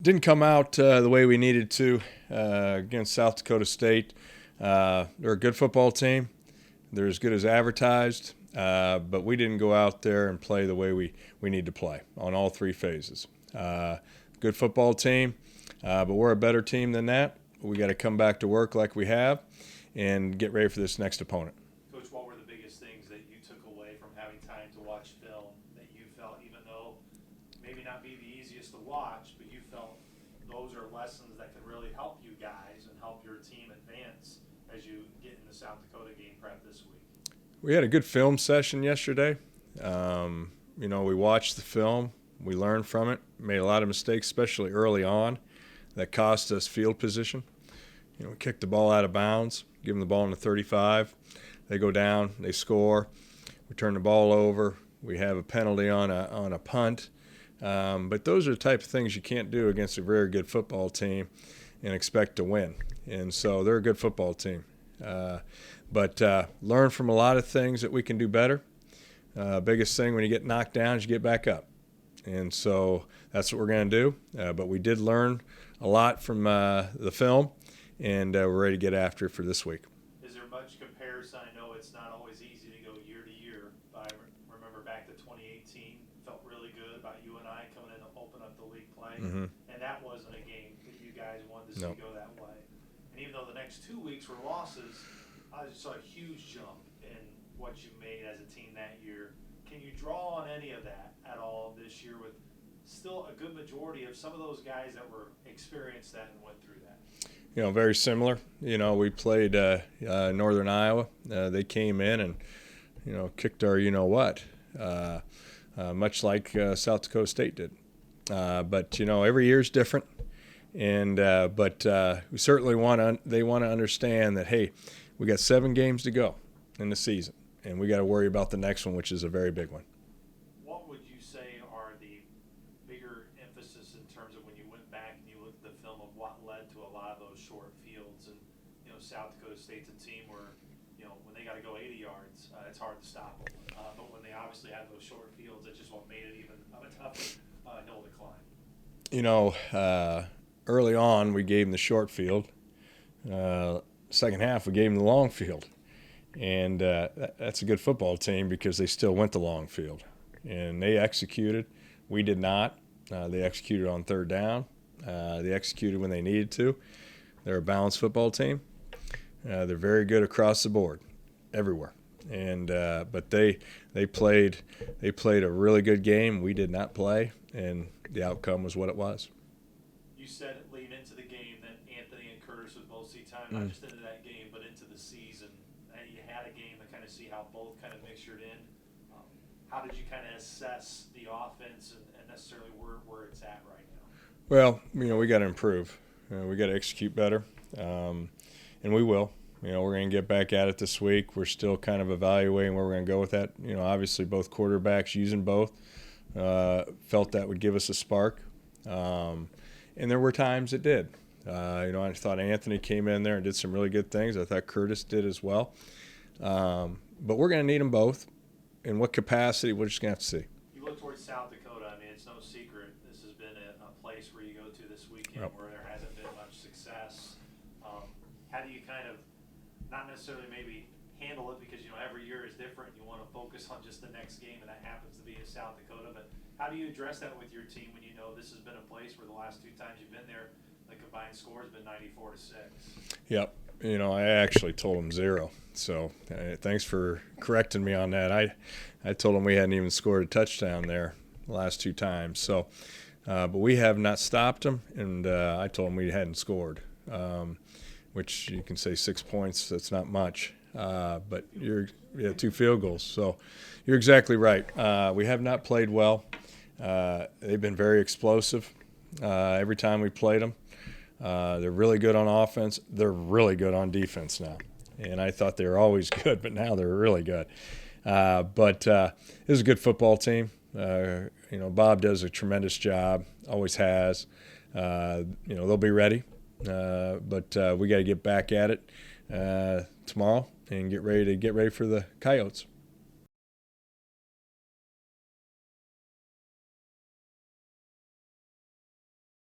Didn't come out the way we needed to against South Dakota State. They're a good football team. They're as good as advertised, but we didn't go out there and play the way we need to play on all three phases. Good football team, but we're a better team than that. We got to come back to work like we have and get ready for this next opponent. Coach, what were the biggest things that you took away from having time to watch film that you felt, even though maybe not be the easiest to watch, but you felt those are lessons that could really help you guys and help your team advance as you get in the South Dakota game prep this week? We had a good film session yesterday. We watched the film. We learned from it, made a lot of mistakes, especially early on, that cost us field position. We kicked the ball out of bounds, give them the ball in the 35. They go down, they score. We turn the ball over. We have a penalty on a punt. But those are the type of things you can't do against a very good football team and expect to win. And so they're a good football team. But learn from a lot of things that we can do better. Biggest thing when you get knocked down is you get back up. And so that's what we're going to do. But we did learn a lot from the film, and we're ready to get after it for this week. Is there much comparison? I know it's not always easy to go year to year, but I remember back to 2018, felt really good about you and I coming in to open up the league play. Mm-hmm. And that wasn't a game that you guys wanted to see go that way. And even though the next 2 weeks were losses, I just saw a huge jump in what you made as a team that year. Can you draw on any of that at all this year with still a good majority of some of those guys that were experienced that and went through that? Very similar. We played Northern Iowa. They came in and, kicked our you-know-what, much like South Dakota State did. But every year is different. And but we certainly they want to understand that, hey, we got 7 games to go in the season, and we got to worry about the next one, which is a very big one. What would you say are the bigger emphasis in terms of when you went back and you looked at the film of what led to a lot of those short fields? And South Dakota State's a team where when they got to go 80 yards, it's hard to stop them. But when they obviously had those short fields, that's just what made it even of a tougher hill to climb. Early on, we gave them the short field. Second half, we gave them the long field. And that's a good football team because they still went the long field. And they executed. We did not. They executed on third down. They executed when they needed to. They're a balanced football team. They're very good across the board, everywhere. And but they played a really good game. We did not play, and the outcome was what it was. You said leading into the game that Anthony and Curtis would both see time, not just into that game, but into the season. You had a game to kind of see how both kind of mixtured in. How did you kind of assess the offense and necessarily where it's at right now? Well, we got to improve. We got to execute better, and we will. We're going to get back at it this week. We're still kind of evaluating where we're going to go with that. Obviously both quarterbacks using both felt that would give us a spark. And there were times it did. I thought Anthony came in there and did some really good things. I thought Curtis did as well. But we're going to need them both. In what capacity, we're just going to have to see. You look towards South Dakota. I mean, it's no secret. This has been a place where you go to this weekend where there hasn't been much success. How do you kind of not necessarily maybe handle it because, every year is different. You want to focus on just the next game, and that happens to be in South Dakota. But how do you address that with your team when this has been a place where the last 2 times you've been there, the combined score has been 94-6? Yep. I actually told them 0. So thanks for correcting me on that. I told them we hadn't even scored a touchdown there the last 2 times. So, but we have not stopped them, and I told them we hadn't scored, which you can say 6 points. That's not much. But 2 field goals. So you're exactly right. We have not played well. They've been very explosive every time we played them. They're really good on offense. They're really good on defense now. And I thought they were always good, but now they're really good. But this is a good football team. Bob does a tremendous job, always has. They'll be ready. But we got to get back at it tomorrow and get ready for the Coyotes.